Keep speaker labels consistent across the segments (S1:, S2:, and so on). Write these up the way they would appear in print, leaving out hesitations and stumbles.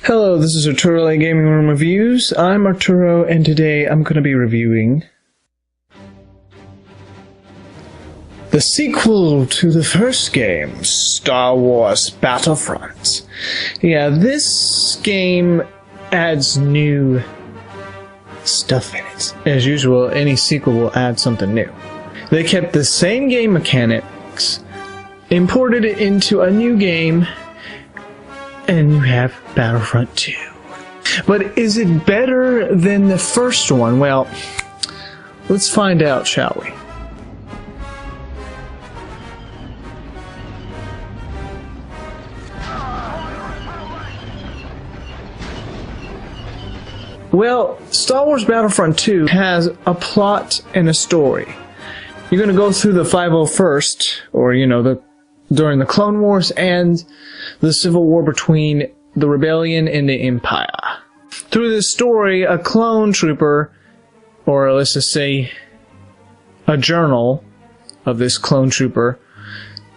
S1: Hello, this is Arturelia Gaming Room Reviews. I'm Arturo, and today I'm going to be reviewing the sequel to the first game, Star Wars Battlefront. Yeah, this game adds new stuff in it. As usual, any sequel will add something new. They kept the same game mechanics, imported it into a new game, and you have Battlefront 2. But is it better than the first one? Well, let's find out, shall we? Well, Star Wars Battlefront 2 has a plot and a story. You're going to go through the 501st, or during the Clone Wars and the Civil War between the Rebellion and the Empire. Through this story, a clone trooper, or let's just say a journal of this clone trooper,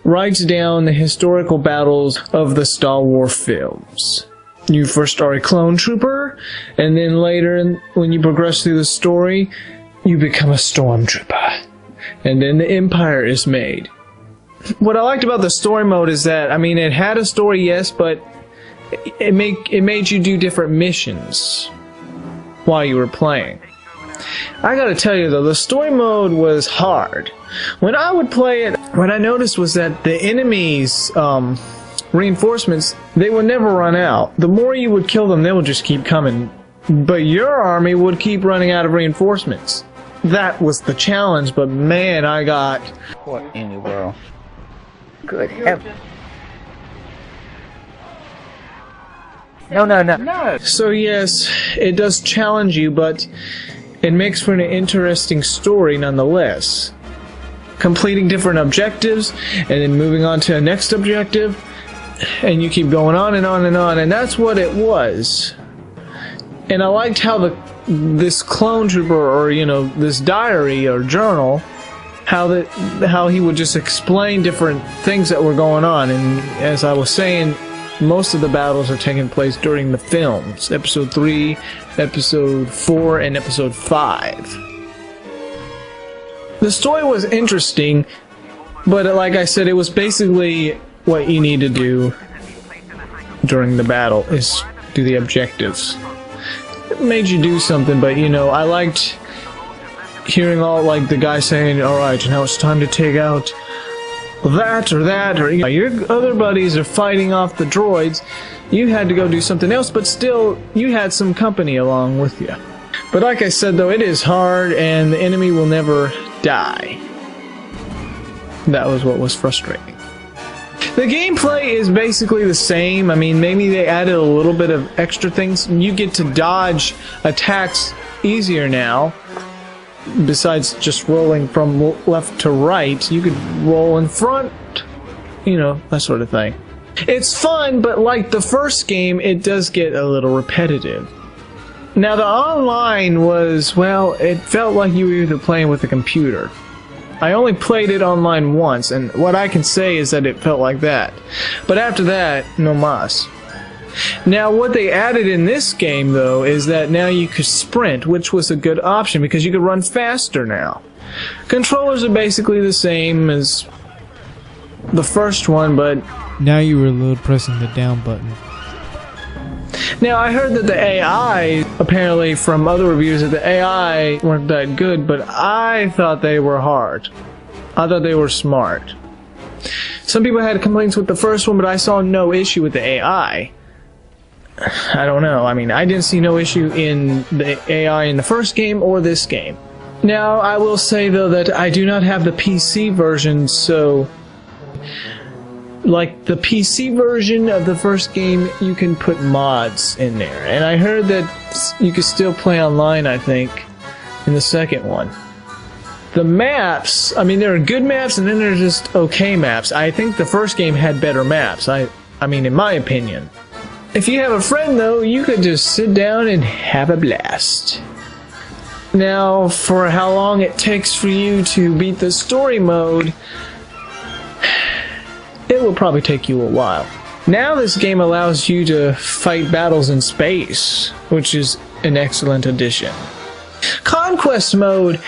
S1: writes down the historical battles of the Star Wars films. You first are a clone trooper, and then later, when you progress through the story, you become a stormtrooper. And then the Empire is made. What I liked about the story mode is that, it had a story, yes, but it made you do different missions while you were playing. I gotta tell you though, the story mode was hard. When I would play it, what I noticed was that the enemies' reinforcements, they would never run out. The more you would kill them, they would just keep coming. But your army would keep running out of reinforcements. That was the challenge, but man, I got...
S2: What in the world? Good heavens. No.
S1: So yes, it does challenge you, but it makes for an interesting story nonetheless. Completing different objectives, and then moving on to the next objective, and you keep going on and on and on, and that's what it was. And I liked how this clone trooper, or this diary or journal, how he would just explain different things that were going on. And as I was saying, most of the battles are taking place during the films. Episode 3, Episode 4, and Episode 5. The story was interesting, but like I said, it was basically what you need to do during the battle is do the objectives. It made you do something, but I liked hearing all the guy saying, alright, now it's time to take out that or that, or your other buddies are fighting off the droids. You had to go do something else, but still you had some company along with you. But like I said though, it is hard and the enemy will never die. That was what was frustrating. The gameplay is basically the same. Maybe they added a little bit of extra things. You get to dodge attacks easier now. Besides just rolling from left to right, you could roll in front, that sort of thing. It's fun, but like the first game, it does get a little repetitive. Now the online was, well, it felt like you were either playing with a computer. I only played it online once, and what I can say is that it felt like that. But after that, no mas. Now, what they added in this game, though, is that now you could sprint, which was a good option because you could run faster now. Controllers are basically the same as the first one, but...
S3: Now you reload pressing the down button.
S1: Now, I heard that the AI, apparently from other reviews, that the AI weren't that good, but I thought they were hard. I thought they were smart. Some people had complaints with the first one, but I saw no issue with the AI. I don't know. I didn't see no issue in the AI in the first game or this game. Now, I will say, though, that I do not have the PC version, so... Like, the PC version of the first game, you can put mods in there. And I heard that you could still play online, I think, in the second one. The maps, there are good maps and then there are just okay maps. I think the first game had better maps, in my opinion. If you have a friend, though, you could just sit down and have a blast. Now, for how long it takes for you to beat the story mode, it will probably take you a while. Now this game allows you to fight battles in space, which is an excellent addition. Conquest mode,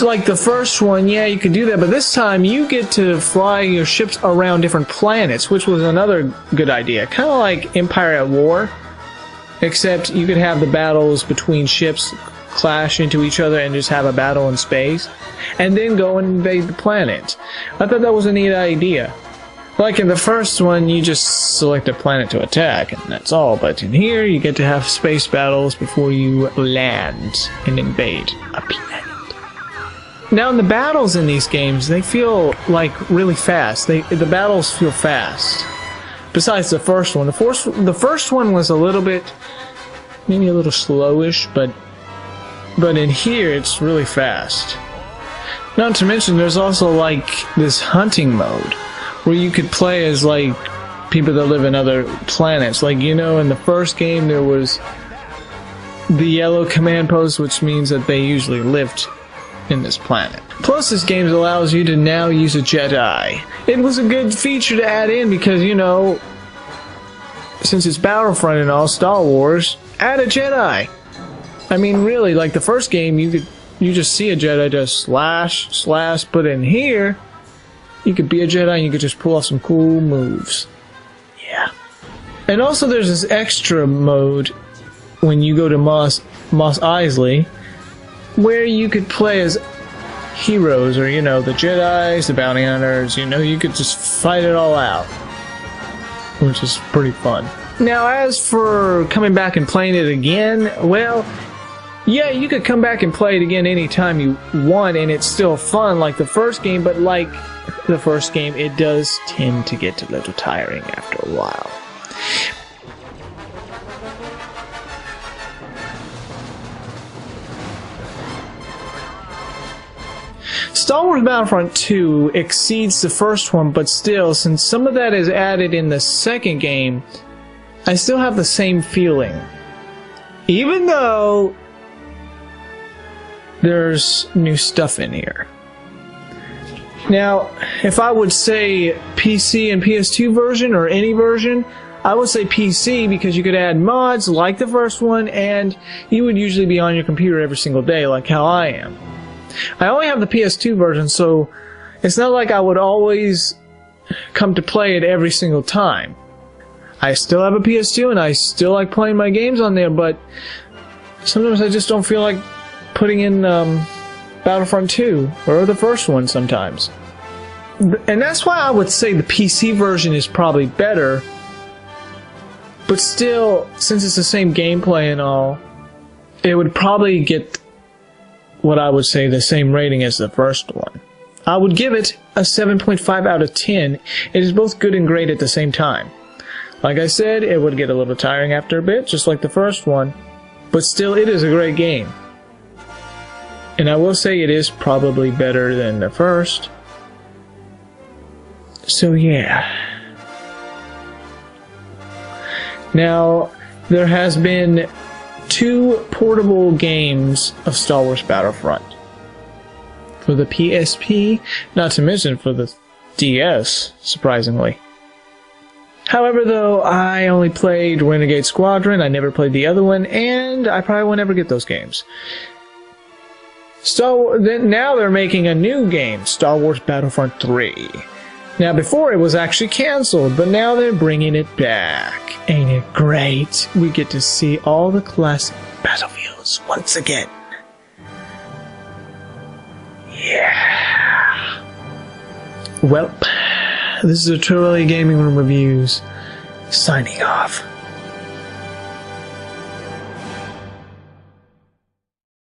S1: like the first one, yeah, you could do that, but this time you get to fly your ships around different planets, which was another good idea. Kind of like Empire at War, except you could have the battles between ships clash into each other and just have a battle in space, and then go and invade the planet. I thought that was a neat idea. Like in the first one, you just select a planet to attack, and that's all. But in here, you get to have space battles before you land and invade a planet. Now, in the battles in these games, they feel like really fast. The battles feel fast. Besides the first one. The first one was a little bit, maybe a little slowish, but in here, it's really fast. Not to mention, there's also like this hunting mode, where you could play as like people that live in other planets. Like, you know, in the first game there was the yellow command post, which means that they usually lived in this planet. Plus, this game allows you to now use a Jedi. It was a good feature to add in because, you know, since it's Battlefront and all, Star Wars, add a Jedi. I mean, really, like the first game, you just see a Jedi just slash, but in here, you could be a Jedi and you could just pull off some cool moves. Yeah. And also there's this extra mode when you go to Mos Eisley, where you could play as heroes, or, you know, the Jedis, the bounty hunters, you know, you could just fight it all out, which is pretty fun. Now, as for coming back and playing it again, well, yeah, you could come back and play it again anytime you want, and it's still fun like the first game, but like the first game, it does tend to get a little tiring after a while. Star Wars Battlefront 2 exceeds the first one, but still, since some of that is added in the second game, I still have the same feeling. Even though there's new stuff in here. Now, if I would say PC and PS2 version, or any version, I would say PC, because you could add mods like the first one, and you would usually be on your computer every single day, like how I am. I only have the PS2 version, so it's not like I would always come to play it every single time. I still have a PS2, and I still like playing my games on there, but sometimes I just don't feel like putting in Battlefront 2, or the first one sometimes. And that's why I would say the PC version is probably better, but still, since it's the same gameplay and all, it would probably get what I would say the same rating as the first one. I would give it a 7.5 out of 10. It is both good and great at the same time. Like I said, it would get a little tiring after a bit, just like the first one, but still, it is a great game. And I will say it is probably better than the first. So yeah. Now, there has been 2 portable games of Star Wars Battlefront. For the PSP, not to mention for the DS, surprisingly. However, though, I only played Renegade Squadron, I never played the other one, and I probably will never get those games. Now they're making a new game, Star Wars Battlefront 3. Now, before it was actually cancelled, but now they're bringing it back. Ain't it great? We get to see all the classic battlefields once again. Yeah. Well, this is Arturelia Gaming Room Reviews, signing off.